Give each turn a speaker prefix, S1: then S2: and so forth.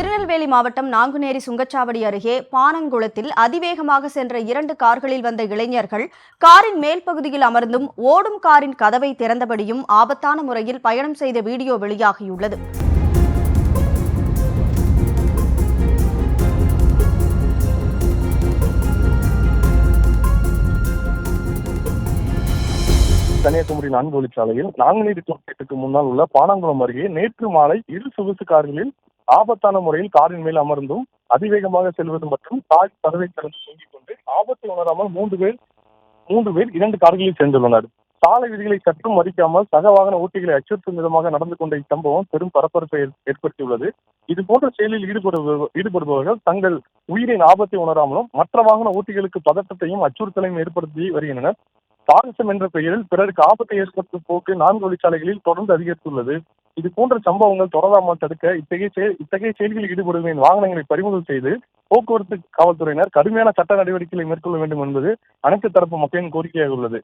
S1: திருநெல்வேலி மாவட்டம் நாங்குநேரி சுங்கச்சாவடி அருகே பானங்குளத்தில் அதிவேகமாக சென்ற 2 கார்களில் வந்த இளைஞர்கள் காரின் மேல் பகுதியில் அமர்ந்தும் ஓடும் காரின் கதவை திறந்தபடியும் ஆபத்தான முறையில் பயணம் செய்த வீடியோ வெளியாகியுள்ளது.
S2: கன்னியாகுமரி 4 வழிச்சாலையில் நாங்குநேரி டோல்கேட்டுக்கு முன்னால் உள்ள பானங்குளம் அருகே நேற்று மாலை இரு சொகுசு கார்களில் ஆபத்தான முறையில் காரின் மேல் அமர்ந்தும் அதிவேகமாக செல்வது மற்றும் தாய் கதவை திறந்து தூங்கிக் கொண்டு ஆபத்தை உணராமல் மூன்று பேர் 2 கார்களில் சென்றுள்ளனர். சாலை விதிகளை சற்றும் மதிக்காமல் சக வாகன ஓட்டிகளை அச்சுறுத்தும் விதமாக நடந்து கொண்ட இச்சம்பவம் பெரும் பரபரப்பை ஏற்படுத்தியுள்ளது. இதுபோன்ற செயலில் ஈடுபடுபவர்கள் தங்கள் உயிரின் ஆபத்தை உணராமலும் மற்ற வாகன ஓட்டிகளுக்கு பதற்றத்தையும் அச்சுறுத்தலையும் ஏற்படுத்தி வருகின்றனர். சாகசம் என்ற பெயரில் பிறருக்கு ஆபத்தை ஏற்படுத்தும் போக்கு 4 வழிச்சாலைகளில் தொடர்ந்து அதிகரித்துள்ளது. இது போன்ற சம்பவங்கள் தொடராமல் தடுக்க இத்தகைய செயல்களில் ஈடுபடுவதின் வாகனங்களை பறிமுதல் செய்து போக்குவரத்து காவல்துறையினர் கடுமையான சட்ட நடவடிக்கைகளை மேற்கொள்ள வேண்டும் என்பது அனைத்து தரப்பு மக்களின் கோரிக்கையாக உள்ளது.